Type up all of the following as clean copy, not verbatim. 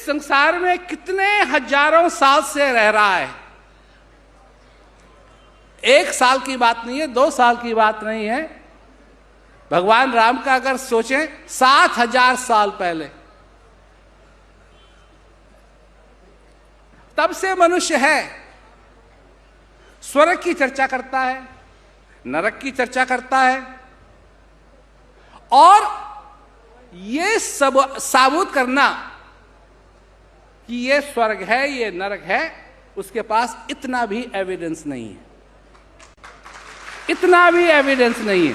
इस संसार में कितने हजारों साल से रह रहा है। 1 साल की बात नहीं है, 2 साल की बात नहीं है। भगवान राम का अगर सोचें 7000 साल पहले, तब से मनुष्य है। स्वर्ग की चर्चा करता है, नरक की चर्चा करता है, और ये सब साबुत करना कि ये स्वर्ग है, ये नरक है, उसके पास इतना भी एविडेंस नहीं है, इतना भी एविडेंस नहीं है।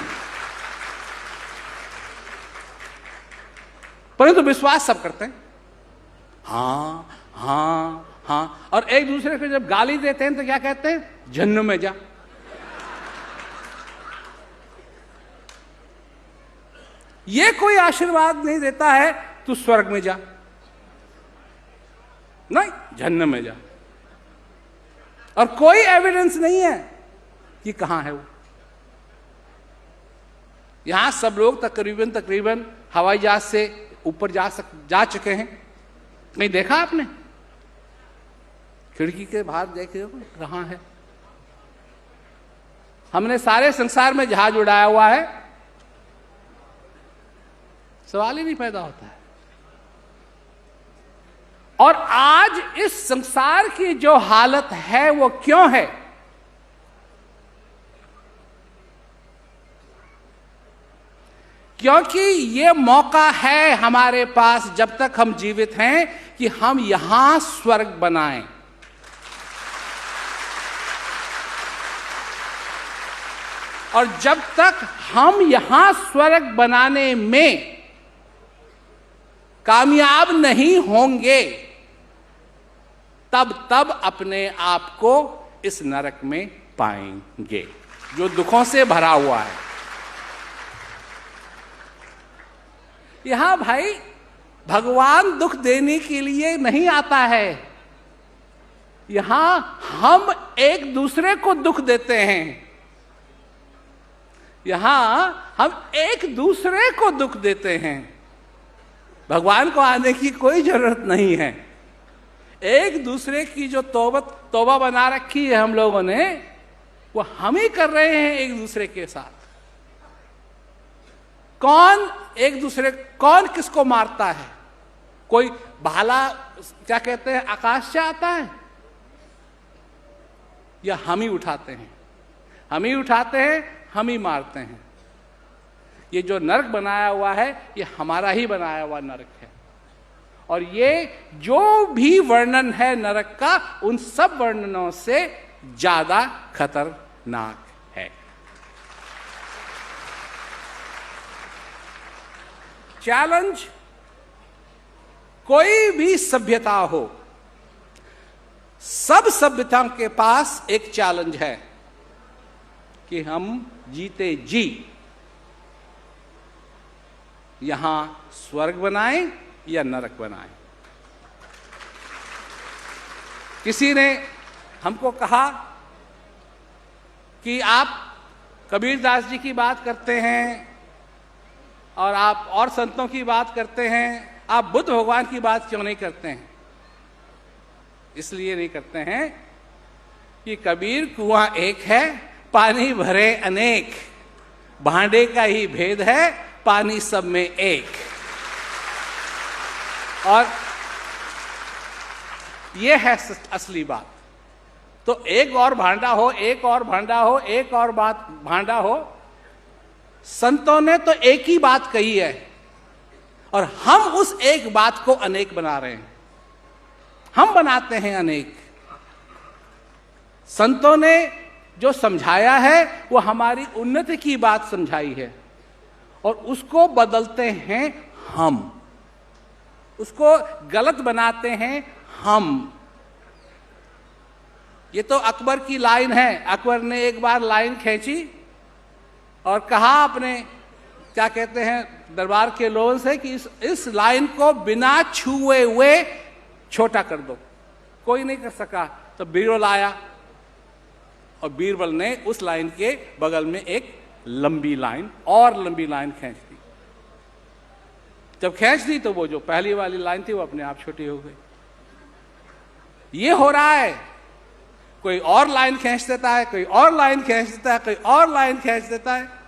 परंतु विश्वास सब करते हैं, हाँ हाँ हाँ, और एक दूसरे को जब गाली देते हैं तो क्या कहते हैं? जहन्नुम में जा। ये कोई आशीर्वाद नहीं देता है तू स्वर्ग में जा, नहीं, जहन्नुम में जा। और कोई एविडेंस नहीं है कि कहां है वो। यहां सब लोग तकरीबन हवाई जहाज से ऊपर जा चुके हैं। कहीं देखा आपने? खिड़की के बाहर देखे हो कहां है? हमने सारे संसार में जहाज उड़ाया हुआ है, सवाल ही नहीं पैदा होता है। और आज इस संसार की जो हालत है वो क्यों है? क्योंकि ये मौका है हमारे पास जब तक हम जीवित हैं कि हम यहां स्वर्ग बनाएं। और जब तक हम यहां स्वर्ग बनाने में कामयाब नहीं होंगे, तब अपने आप को इस नरक में पाएंगे जो दुखों से भरा हुआ है। यहां भाई भगवान दुख देने के लिए नहीं आता है, यहां हम एक दूसरे को दुख देते हैं। यहां हम एक दूसरे को दुख देते हैं। भगवान को आने की कोई जरूरत नहीं है। एक दूसरे की जो तौबा बना रखी है हम लोगों ने, वो हम ही कर रहे हैं एक दूसरे के साथ। कौन किसको मारता है? कोई भाला, क्या कहते हैं, आकाश से आता है, या हम ही उठाते हैं? हम ही उठाते हैं, हम ही मारते हैं। ये जो नरक बनाया हुआ है, ये हमारा ही बनाया हुआ नरक है। और ये जो भी वर्णन है नरक का, उन सब वर्णनों से ज्यादा खतरनाक है। चैलेंज, कोई भी सभ्यता हो, सब सभ्यताओं के पास एक चैलेंज है कि हम जीते जी यहां स्वर्ग बनाएं या नरक बनाएं। किसी ने हमको कहा कि आप कबीरदास जी की बात करते हैं और आप और संतों की बात करते हैं, आप बुद्ध भगवान की बात क्यों नहीं करते हैं? इसलिए नहीं करते हैं कि कबीर कुआं एक है, पानी भरे अनेक, भांडे का ही भेद है, पानी सब में एक। और यह है असली बात। तो एक और भांडा हो, एक और भांडा हो, एक और भांडा हो। संतों ने तो एक ही बात कही है और हम उस एक बात को अनेक बना रहे हैं। हम बनाते हैं अनेक। संतों ने जो समझाया है वो हमारी उन्नति की बात समझाई है, और उसको बदलते हैं हम, उसको गलत बनाते हैं हम। ये तो अकबर की लाइन है। अकबर ने एक बार लाइन खींची और कहा अपने, क्या कहते हैं, दरबार के लोगों से कि इस लाइन को बिना छुए हुए छोटा कर दो। कोई नहीं कर सका, तो बीरबल आया और बीरबल ने उस लाइन के बगल में एक लंबी लाइन, और लंबी लाइन खींच दी। जब खींच दी तो वो जो पहली वाली लाइन थी वो अपने आप छोटी हो गई। ये हो रहा है, कोई और लाइन खींच देता है, कोई और लाइन खींच देता है, कोई और लाइन खींच देता है।